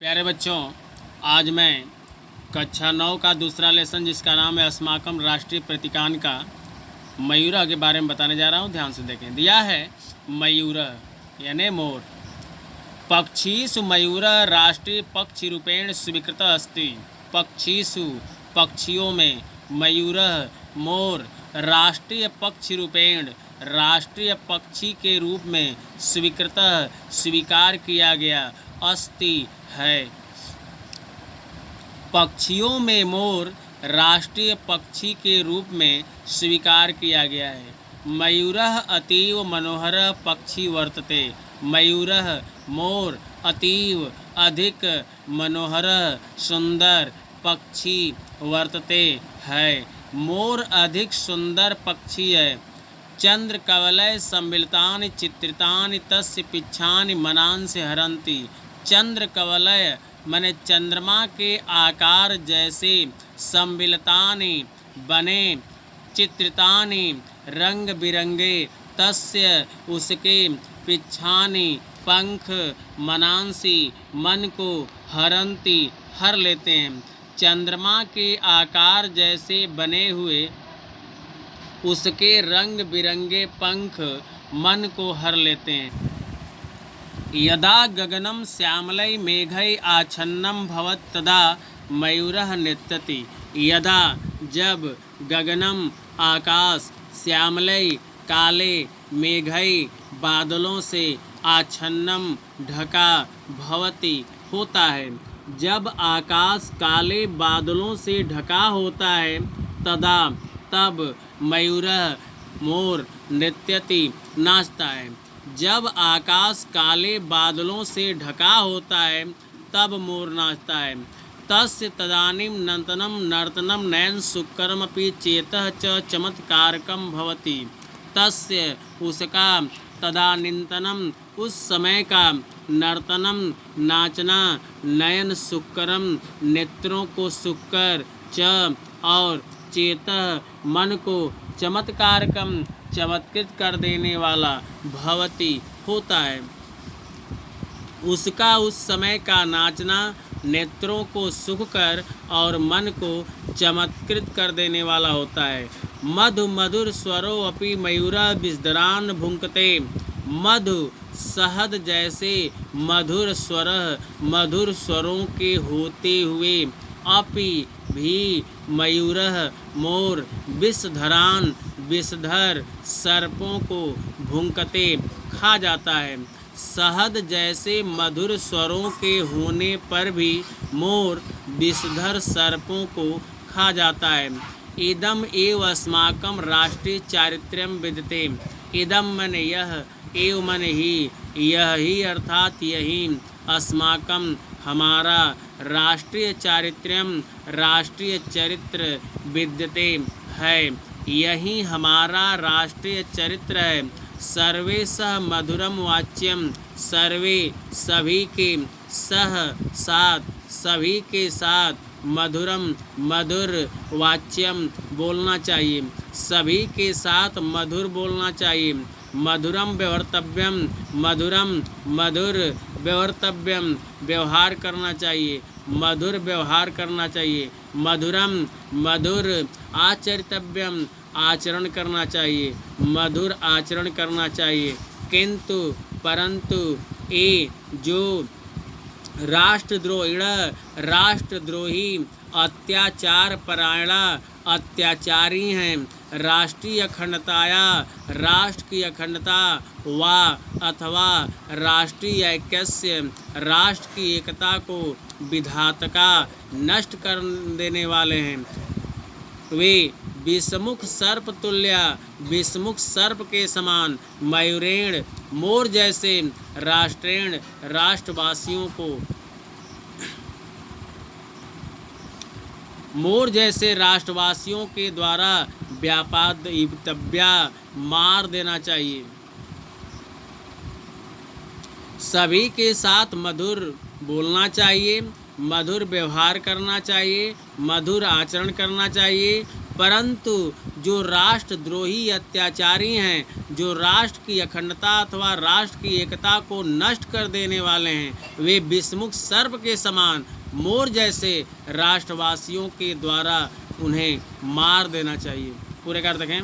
प्यारे बच्चों, आज मैं कक्षा 9 का दूसरा लेसन जिसका नाम है अस्माकम राष्ट्रीय प्रतीकान का मयूर के बारे में बताने जा रहा हूँ। ध्यान से देखें। दिया है मयूर यानी मोर। पक्षीषु मयूर राष्ट्रीय पक्षी रूपेण स्वीकृत अस्ति। पक्षीषु पक्षियों में मयूर मोर राष्ट्रीय पक्षी रूपेण राष्ट्रीय पक्षी के रूप में स्वीकृत स्वीकार किया गया अस्ति है। पक्षियों में मोर राष्ट्रीय पक्षी के रूप में स्वीकार किया गया है। मयूरः अतीव मनोहर पक्षी वर्तते। मयूरः मोर अतीव अधिक मनोहर सुंदर पक्षी वर्तते है। मोर अधिक सुंदर पक्षी है। चंद्रकवलय सम्मिलितानि चित्रितानि तस्य पिच्छानि मनांसि हरन्ति। चंद्रकवलय माने चंद्रमा के आकार जैसे सम्मिलितानि बने चित्रितानि रंग बिरंगे तस्य उसके पिच्छानि पंख मनांसि मन को हरन्ति हर लेते हैं। चंद्रमा के आकार जैसे बने हुए उसके रंग बिरंगे पंख मन को हर लेते हैं। यदा गगनं श्यामलै मेघै आच्छन्नं भवत् तदा मयूरः नृत्यति। यदा जब गगनम आकाश श्यामलै काले मेघै बादलों से आच्छन्नम ढका भवति होता है। जब आकाश काले बादलों से ढका होता है तदा तब मयूरः मोर नृत्यति नाचता है। जब आकाश काले बादलों से ढका होता है तब मोर नाचता है। तस्य तदानीं नर्तनं नर्तनं नयन सुकरमपि चेतः च चमत्कारकं भवति। तस्य उसका तदानीन्तनम उस समय का नर्तनम नाचना नयन सुकरम नेत्रों को सुकर च और चेतः मन को चमत्कारकम चमत्कृत कर देने वाला भवति होता है। उसका उस समय का नाचना नेत्रों को सुखकर और मन को चमत्कृत कर देने वाला होता है। मधु मधुर स्वरो अपि मयूरा विस्दरान भुंकते। मधु शहद जैसे मधुर स्वर मधुर स्वरों के होते हुए अपि भी मयूरः मोर विषधरान विषधर सर्पों को भुंकते खा जाता है। शहद जैसे मधुर स्वरों के होने पर भी मोर विषधर सर्पों को खा जाता है। इदम एव अस्माकं राष्ट्रीय चारित्र्यं विद्यते। इदम मन यह एव मन ही यह ही अर्थात यही अस्माकं हमारा राष्ट्रीय चारित्र्यम राष्ट्रीय चरित्र विद्यते है। यही हमारा राष्ट्रीय चरित्र है। सर्वे सह मधुरम वाच्यम सर्वे सभी के सह साथ सभी के साथ मधुरम मधुर वाच्यम बोलना चाहिए। सभी के साथ मधुर बोलना चाहिए। मधुरम व्यवहर्तव्यम मधुरम मधुर व्यवहर्तव्यम व्यवहार करना चाहिए। मधुर व्यवहार करना चाहिए। मधुरम मधुर आचरितव्यम आचरण करना चाहिए। मधुर आचरण करना चाहिए। किंतु परंतु ये जो राष्ट्रद्रोही अत्याचार परायणा अत्याचारी हैं। राष्ट्रीय अखंडताया राष्ट्र की अखंडता व अथवा राष्ट्रीय ऐक्यस्य राष्ट्र की एकता को विधातका नष्ट कर देने वाले हैं। वे विषमुख सर्प तुल्य विषमुख सर्प के समान मयूरेण मोर जैसे राष्ट्रेण राष्ट्रवासियों को मोर जैसे राष्ट्रवासियों के द्वारा व्यापादितव्या मार देना चाहिए। सभी के साथ मधुर बोलना चाहिए। मधुर व्यवहार करना चाहिए। मधुर आचरण करना चाहिए। परंतु जो राष्ट्रद्रोही अत्याचारी हैं, जो राष्ट्र की अखंडता अथवा राष्ट्र की एकता को नष्ट कर देने वाले हैं, वे विषमुख सर्प के समान मोर जैसे राष्ट्रवासियों के द्वारा उन्हें मार देना चाहिए। पूरे कर देखें।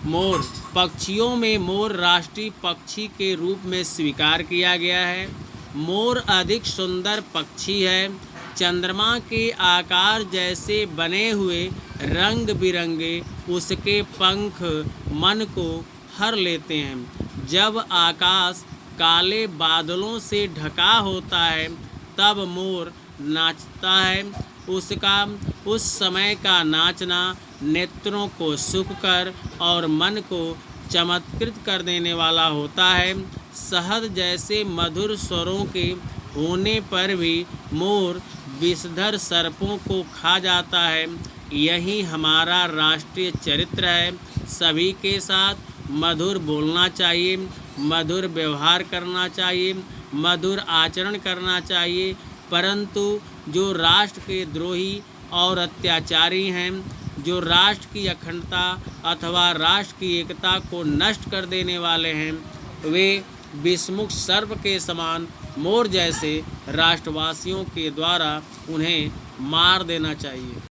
मोर, पक्षियों में मोर राष्ट्रीय पक्षी के रूप में स्वीकार किया गया है। मोर अधिक सुंदर पक्षी है। चंद्रमा के आकार जैसे बने हुए रंग बिरंगे उसके पंख मन को हर लेते हैं। जब आकाश काले बादलों से ढका होता है तब मोर नाचता है। उसका उस समय का नाचना नेत्रों को सुखकर और मन को चमत्कृत कर देने वाला होता है। शहद जैसे मधुर स्वरों के होने पर भी मोर विषधर सर्पों को खा जाता है। यही हमारा राष्ट्रीय चरित्र है। सभी के साथ मधुर बोलना चाहिए, मधुर व्यवहार करना चाहिए, मधुर आचरण करना चाहिए। परंतु जो राष्ट्र के द्रोही और अत्याचारी हैं, जो राष्ट्र की अखंडता अथवा राष्ट्र की एकता को नष्ट कर देने वाले हैं, वे विषमुख सर्प के समान मोर जैसे राष्ट्रवासियों के द्वारा उन्हें मार देना चाहिए।